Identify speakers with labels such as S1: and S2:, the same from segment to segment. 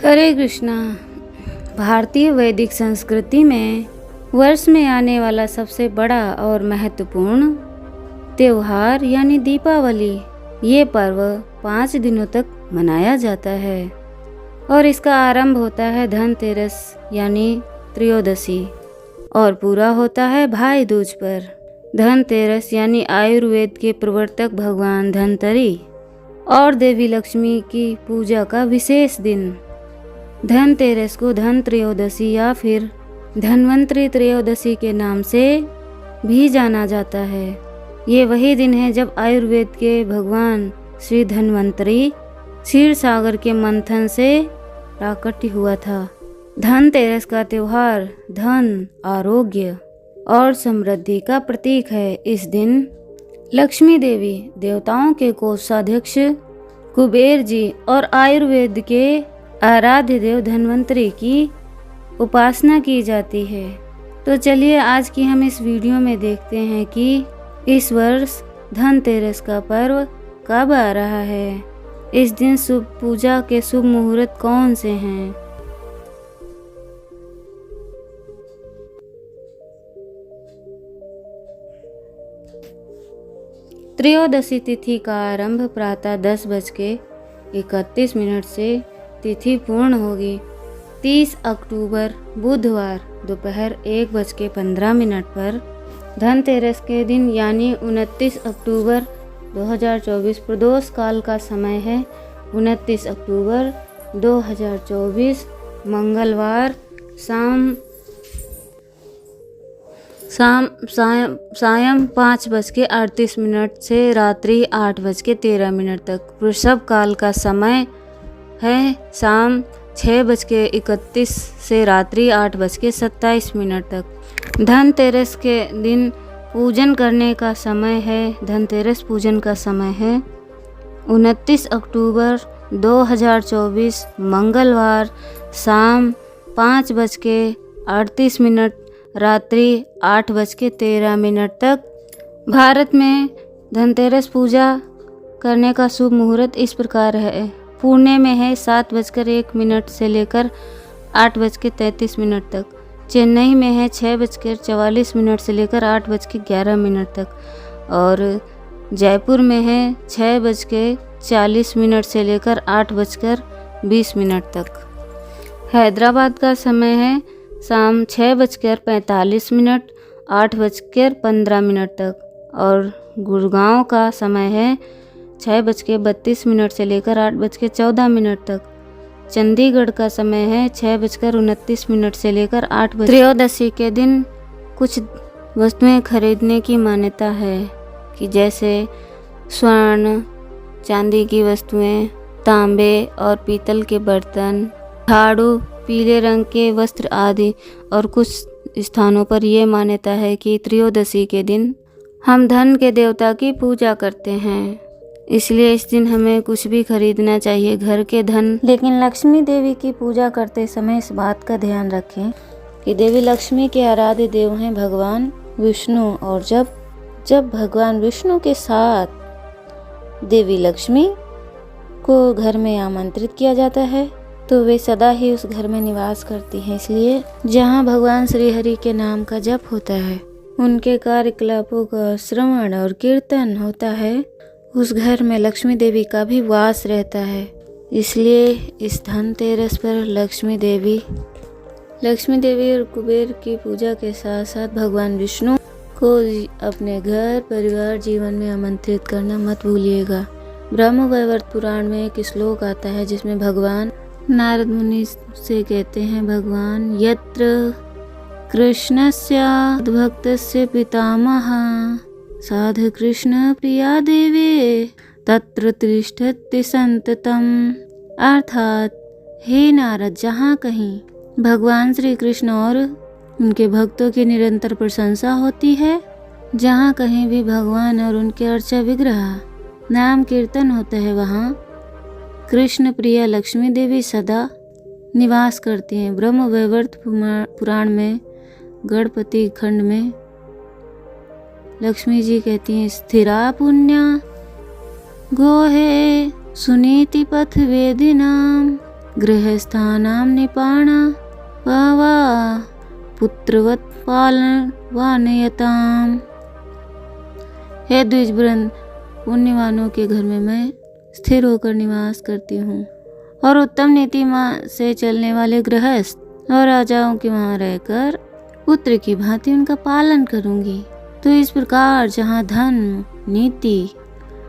S1: हरे कृष्णा। भारतीय वैदिक संस्कृति में वर्ष में आने वाला सबसे बड़ा और महत्वपूर्ण त्योहार यानी दीपावली, ये पर्व 5 दिनों तक मनाया जाता है और इसका आरंभ होता है धनतेरस यानी त्रयोदशी और पूरा होता है भाई दूज पर। धनतेरस यानी आयुर्वेद के प्रवर्तक भगवान धनवंतरी और देवी लक्ष्मी की पूजा का विशेष दिन। धनतेरस को धन त्रयोदशी या फिर धन्वंतरी त्रयोदशी के नाम से भी जाना जाता है। ये वही दिन है जब आयुर्वेद के भगवान श्री धन्वंतरी क्षीर सागर के मंथन से प्राकट्य हुआ था। धनतेरस का त्योहार धन, आरोग्य और समृद्धि का प्रतीक है। इस दिन लक्ष्मी देवी, देवताओं के कोषाध्यक्ष कुबेर जी और आयुर्वेद के आराध्य देव धन्वंतरी की उपासना की जाती है। तो चलिए आज की हम इस वीडियो में देखते हैं कि इस वर्ष धनतेरस का पर्व कब आ रहा है। इस दिन शुभ पूजा के शुभ मुहूर्त कौन से हैं। त्रयोदशी तिथि का आरंभ प्रातः 10:31 से तिथि पूर्ण होगी। 30 अक्टूबर बुधवार दोपहर 1:15 पर धनतेरस के दिन यानी 29 अक्टूबर 2024 प्रदोष काल का समय है 29 अक्टूबर 2024 मंगलवार सायं 5:38 से रात्रि 8:13 तक। वृषभ काल का समय है शाम 6:31 से रात्रि 8:27 तक। धनतेरस के दिन पूजन करने का समय है, धनतेरस पूजन का समय है 29 अक्टूबर 2024 मंगलवार शाम 5:38 रात्रि 8:13 तक। भारत में धनतेरस पूजा करने का शुभ मुहूर्त इस प्रकार है। पुणे में है 7:01 से लेकर 8:33 तक। चेन्नई में है 6:44 से लेकर 8:11 तक और जयपुर में है 6:40 से लेकर 8:20 तक। हैदराबाद का समय है शाम 6:45 8:15 तक और गुड़गांव का समय है 6:32 से लेकर 8:14 तक। चंडीगढ़ का समय है 6:29 से लेकर 8 बजे। त्रयोदशी के दिन कुछ वस्तुएं खरीदने की मान्यता है कि जैसे स्वर्ण, चांदी की वस्तुएं, तांबे और पीतल के बर्तन, झाड़ू, पीले रंग के वस्त्र आदि। और कुछ स्थानों पर यह मान्यता है कि त्रयोदशी के दिन हम धन के देवता की पूजा करते हैं, इसलिए इस दिन हमें कुछ भी खरीदना चाहिए घर के धन। लेकिन लक्ष्मी देवी की पूजा करते समय इस बात का ध्यान रखें कि देवी लक्ष्मी के आराध्य देव हैं भगवान विष्णु, और जब भगवान विष्णु के साथ देवी लक्ष्मी को घर में आमंत्रित किया जाता है तो वे सदा ही उस घर में निवास करती हैं। इसलिए जहाँ भगवान श्री हरि के नाम का जप होता है, उनके कार्यकलापों का श्रवण और कीर्तन होता है, उस घर में लक्ष्मी देवी का भी वास रहता है। इसलिए इस धनतेरस पर लक्ष्मी देवी और कुबेर की पूजा के साथ साथ भगवान विष्णु को अपने घर परिवार जीवन में आमंत्रित करना मत भूलिएगा। ब्रह्म वैवर्त पुराण में एक श्लोक आता है जिसमें भगवान नारद मुनि से कहते हैं, भगवान यत्र कृष्णस्य भक्तस्य पितामह साधु कृष्ण प्रिया देवी तत्र तिष्ठति संततम। अर्थात हे नारद, जहाँ कहीं भगवान श्री कृष्ण और उनके भक्तों की निरंतर प्रशंसा होती है, जहाँ कहीं भी भगवान और उनके अर्चा विग्रह नाम कीर्तन होता है, वहाँ कृष्ण प्रिया लक्ष्मी देवी सदा निवास करती हैं। ब्रह्म वैवर्त पुराण में गणपति खंड में लक्ष्मी जी कहती हैं, स्थिरा पुण्या गोहे सुनीति पथ वेदिनाम गृहस्थानां निपाणा बहवा पुत्रवत् पालनवानयताम्। हे द्विजवृंद, पुण्यवानों के घर में मैं स्थिर होकर निवास करती हूँ और उत्तम नीति से चलने वाले गृहस्थ और राजाओं के वहाँ रहकर पुत्र की भांति उनका पालन करूँगी। तो इस प्रकार जहाँ धन, नीति,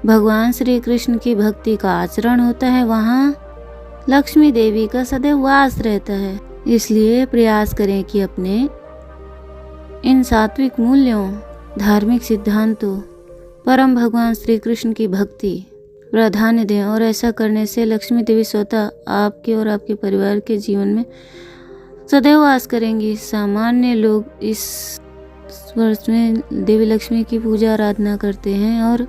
S1: भगवान श्री कृष्ण की भक्ति का आचरण होता है, वहाँ लक्ष्मी देवी का सदैव वास रहता है। इसलिए प्रयास करें कि अपने इन सात्विक मूल्यों, धार्मिक सिद्धांतों, परम भगवान श्री कृष्ण की भक्ति प्राधान्य दें और ऐसा करने से लक्ष्मी देवी स्वतः आपके और आपके परिवार के जीवन में सदैव वास करेंगी। सामान्य लोग इस वर्ष में देवी लक्ष्मी की पूजा आराधना करते हैं और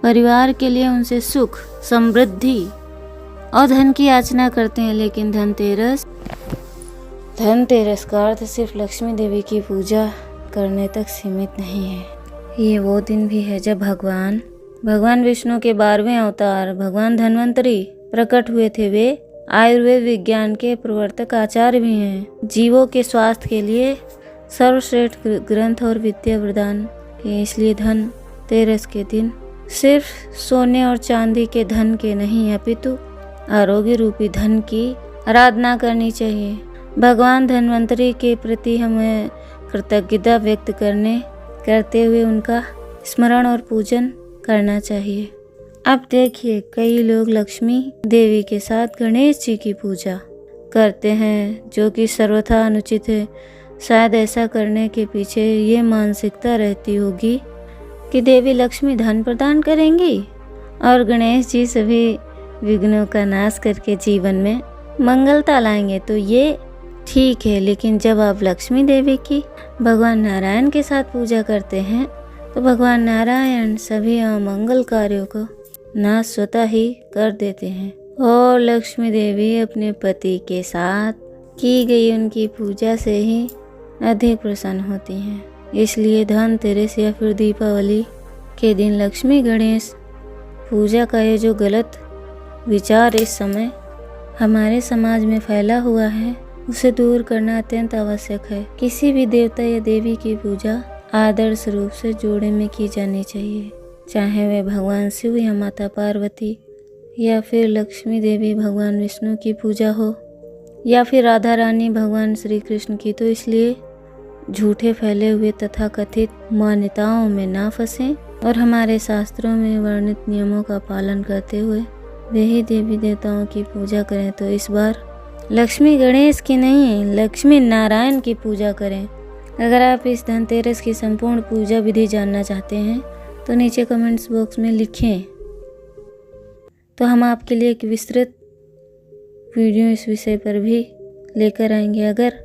S1: परिवार के लिए उनसे सुख, समृद्धि और धन की याचना करते हैं। लेकिन धनतेरस का अर्थ सिर्फ लक्ष्मी देवी की पूजा करने तक सीमित नहीं है। ये वो दिन भी है जब भगवान विष्णु के 12वें अवतार भगवान धन्वंतरी प्रकट हुए थे। वे आयुर्वेद विज्ञान के प्रवर्तक आचार्य भी हैं। जीवों के स्वास्थ्य के लिए सर्वश्रेष्ठ ग्रंथ और विद्या प्रदान किए। इसलिए धनतेरस के दिन सिर्फ सोने और चांदी के धन के नहीं, अपितु आरोग्य रूपी धन की आराधना करनी चाहिए। भगवान धन्वंतरी के प्रति हमें कृतज्ञता व्यक्त करते हुए उनका स्मरण और पूजन करना चाहिए। अब देखिए, कई लोग लक्ष्मी देवी के साथ गणेश जी की पूजा करते हैं, जो कि सर्वथा अनुचित है। शायद ऐसा करने के पीछे ये मानसिकता रहती होगी कि देवी लक्ष्मी धन प्रदान करेंगी और गणेश जी सभी विघ्नों का नाश करके जीवन में मंगलता लाएंगे। तो ये ठीक है, लेकिन जब आप लक्ष्मी देवी की भगवान नारायण के साथ पूजा करते हैं तो भगवान नारायण सभी अमंगल कार्यों को नाश स्वतः ही कर देते हैं और लक्ष्मी देवी अपने पति के साथ की गई उनकी पूजा से ही अधिक प्रसन्न होती हैं। इसलिए धनतेरस या फिर दीपावली के दिन लक्ष्मी गणेश पूजा का ये जो गलत विचार इस समय हमारे समाज में फैला हुआ है, उसे दूर करना अत्यंत आवश्यक है। किसी भी देवता या देवी की पूजा आदर्श रूप से जोड़े में की जानी चाहिए, चाहे वे भगवान शिव या माता पार्वती या फिर लक्ष्मी देवी भगवान विष्णु की पूजा हो या फिर राधा रानी भगवान श्री कृष्ण की। तो इसलिए झूठे फैले हुए तथा कथित मान्यताओं में ना फंसें और हमारे शास्त्रों में वर्णित नियमों का पालन करते हुए वे ही देवी देवताओं की पूजा करें। तो इस बार लक्ष्मी गणेश की नहीं, लक्ष्मी नारायण की पूजा करें। अगर आप इस धनतेरस की संपूर्ण पूजा विधि जानना चाहते हैं तो नीचे कमेंट्स बॉक्स में लिखें, तो हम आपके लिए एक विस्तृत वीडियो इस विषय पर भी लेकर आएंगे। अगर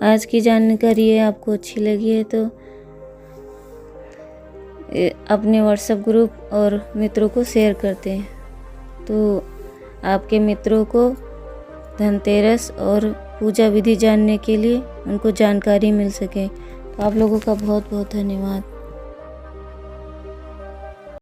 S1: आज की जानकारी आपको अच्छी लगी है तो अपने व्हाट्सएप ग्रुप और मित्रों को शेयर करते हैं, तो आपके मित्रों को धनतेरस और पूजा विधि जानने के लिए उनको जानकारी मिल सके। तो आप लोगों का बहुत बहुत धन्यवाद।